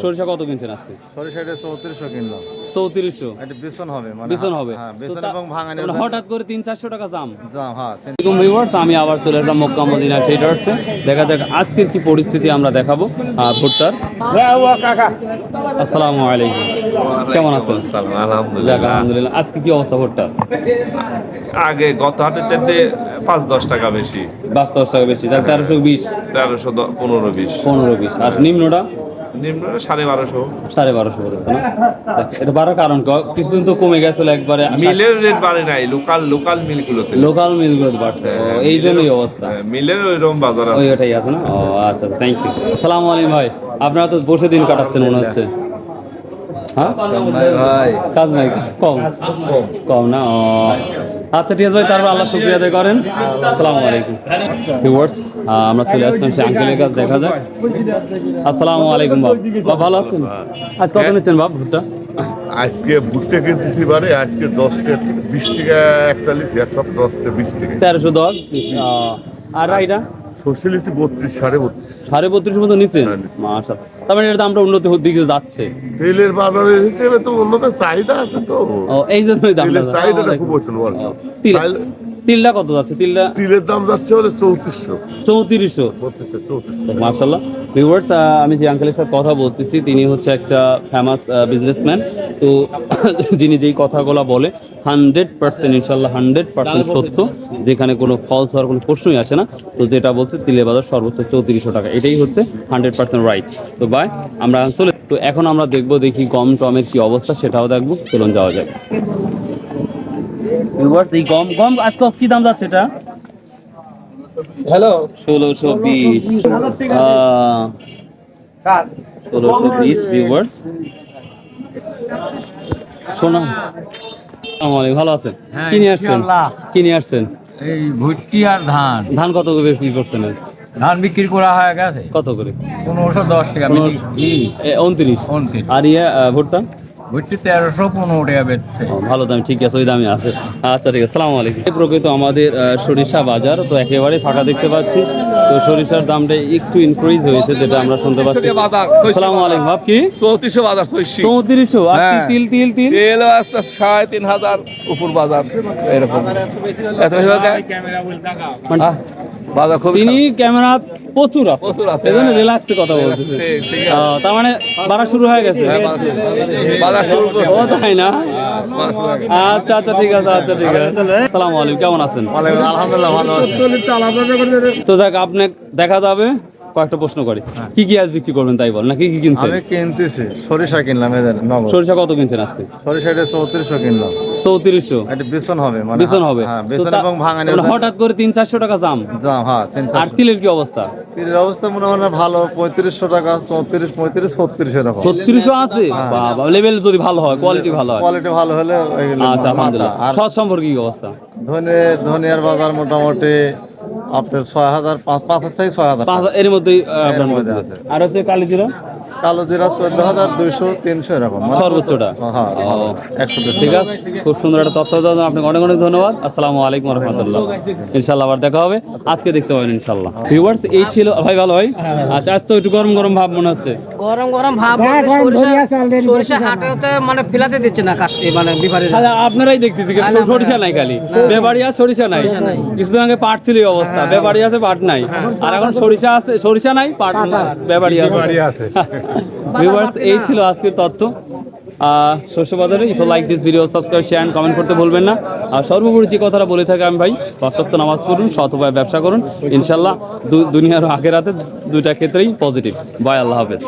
সরিষা কত কিনছেন আজকে? সরিষাটা 3400 কিনলাম। 3400 এটা বেসন হবে, মানে বেসন হবে। হ্যাঁ, বেসন এবং ভাঙানি হঠাৎ করে 300-400 টাকা দাম। হ্যাঁ। আসসালামু ভিউয়ার্স, আমি আবার চলে আসলাম মক্কা মদিনা ট্রেডার্সে। দেখা যাক আজকের কি পরিস্থিতি আমরা দেখাবো ভুট্টার। আসসালামু আলাইকুম, কেমন আছেন? আলহামদুলিল্লাহ। আজকে কি অবস্থা ভুট্টার? আগে গত হাটের চাইতে 5-10 টাকা বেশি। 5-10 টাকা বেশি, তাহলে 1320, 1315-20। আর নিম্নটা নিম্ন 1250। 1250 পড়েছে না? এটা বাড়ার কারণ কিছুদিন তো কমে গেছিল একবারে। মিলের রেট বাড়ে নাই, লোকাল মিলগুলোতে, লোকাল মিলগুলোতে বাড়ছে, এই জন্যই অবস্থা। মিলের ওইরকম বাজার আছে, ওইটাই আছে না? ও আচ্ছা, থ্যাংক ইউ। আসসালামু আলাইকুম ভাই, আপনারা তো বসে দিন কাটাচ্ছেন মনে হচ্ছে। হ্যাঁ কাজ নাই, কম না? ও আচ্ছা ঠিক আছে ভাই, তারপর আল্লাহ শুকরিয়া আদায় করেন। আসসালামু আলাইকুম ভিউয়ার্স, আমরা চলে আসলাম সেই আঙ্কেলের কাছে, দেখা যাক। আসসালামু আলাইকুম বাব, ভালো আছেন? আজ কত নিচ্ছেন বাব ভুট্টা? আজকে ভুট্টা কিনতেছি বারে, আজকে 10 টাকা 20 টাকা 41, সব 10 টাকা 20 টাকা। 1310। আর এটা সর্ষে লিচি 32, 32.5। 32.5 মতো নিচ্ছেন? মাশাআল্লাহ, তার মানে এর দামটা উন্নতি দিকে যাচ্ছে। তেলের বাজারের হিসেবে তো উন্নত চাহিদা আছে, তো এই জন্যই দাম চাহিদাটা খুব হচ্ছে। তিলটা কত যাচ্ছে? তিলের দাম যাচ্ছে হলে 3400। 3400। মাশাআল্লাহ ভিউয়ার্স, আমি যে আঙ্কেলের সাথে কথা বলতেছি তিনি হচ্ছে একটা ফেমাস বিজনেসম্যান। তো যিনি যেই কথাগুলো বলে 100% ইনশাল্লাহ 100% সত্য, যেখানে কোনো ফলস হওয়ার কোনো প্রশ্নই আসে না। তো যেটা বলছে তিলের বাজার সর্বোচ্চ 3400 টাকা, এটাই হচ্ছে 100% রাইট। তো ভাই আমরা চলে, তো এখন আমরা দেখি গম টমের কি অবস্থা সেটাও দেখবো। চলুন যাওয়া যায়। এই গম আজকে কি দাম যাচ্ছে? এটা হ্যালো 1620। 1620 ভিউয়ার্স। শোনা ভালো আছেন? কি নিয়ে আসছেন? এই ভুট্টি আর ধান কত করে বিক্রি করছেন? ধান বিক্রি করা হয়ে গেছে কত করে? 1510 টাকা। 29। আর ভুট্টা? ভুট্টি 1315 টাকা বেচছে। ভালো দাম, ঠিক আছে, ওই দামই আছে। আচ্ছা ঠিক আছে, আসসালামু আলাইকুম। প্রকৃত আমাদের সরিষা বাজার তো একেবারে ফাঁকা দেখতে পাচ্ছি। তো সরিষার দামটা একটু ইনক্রিজ হয়েছে, যেটা আমরা শুনতে পাচ্ছি। আসসালামু আলাইকুম ভাব, কি 3400 বাজার? 3400। আর তিল আছে 3500 উপর বাজার, এরকম এত বাজার খুব। তিনি ক্যামেরা প্রচুর আছে, এজন্য রিল্যাক্সে কথা বলতেছে। তার মানে বাড়া শুরু হয়ে গেছে। ও তাই না? আচ্ছা ঠিক আছে। আসসালামু আলাইকুম, কেমন আছেন? আলহামদুলিল্লাহ ভালো আছি। তো যাক, আপনি দেখা যাবে কয়েকটা প্রশ্ন করি। কি আজ বিক্রি করবেন তাই বল, না কি কিনছেন? আমি কিনতেছি সরিষা কিনলাম। সরিষা কত কিনছেন আজকে? সরিষাটা 3400 কিনলাম। 3400। এটা বেসন হবে, মানে বেসন হবে। হ্যাঁ, বেসন এবং ভাঙানি হঠাৎ করে 300-400 টাকা দাম। হ্যাঁ, আর তিলের কি অবস্থা? তিলের অবস্থা মনে হয় ভালো, 3500 টাকা, 35, 36 এরকম। 3600 আছে? বাবা, লেভেল যদি ভালো হয়, কোয়ালিটি ভালো হয়। কোয়ালিটি ভালো হলে আচ্ছা আলহামদুলিল্লাহ। আর সব সম্পর্কে কি অবস্থা? ধনিয়ার বাজার মোটামুটি আপনার 6000, 5000 থেকে 6000 এর মধ্যেই আপনার মধ্যে আছে। আর হচ্ছে কালিজিরা? কালো জিরা 14200, 300 এরকম সর্বোচ্চটা। হ্যাঁ 100। ঠিক আছে, খুব সুন্দর একটা তথ্য দেওয়ার জন্য আপনাকে অনেক ধন্যবাদ। আসসালামু আলাইকুম ওয়া রাহমাতুল্লাহ। ইনশাআল্লাহ আবার দেখা হবে, আজকে দেখতে পাবেন ইনশাআল্লাহ। ভিউয়ার্স, এই ছিল ভাই, ভালো ভাই। আচ্ছা, আজ তো একটু গরম ভাব মনে হচ্ছে। গরম ভাব, সরিষা হাটেতে মানে ফিলাতে দিচ্ছে না কাস্টে, মানে ব্যাপারীরা। আপনারাই দেখতেছি সরিষা নাই, খালি ব্যাপারী আর সরিষা নাই। কিছুদিন আগে পাট ছিল এই অবস্থা, ব্যাপারী আছে পাট নাই। আর এখন সরিষা আছে, সরিষা নাই, পাট ব্যাপারী আছে। ভিউয়ার্স, এই ছিল আজকের তথ্য শস্য বাজারে। If you like this video, subscribe, share and comment করতে ভুলবেন না। আর সর্বোপরি যে কথাটা বলে থাকি আমি ভাই, 5 ওয়াক্ত নামাজ পড়ুন, সৎ উপায়ে ব্যবসা করুন, ইনশাআল্লাহ দুনিয়ার আখেরাতে দুইটা ক্ষেত্রেই পজিটিভ। বাই, আল্লাহ হাফেজ।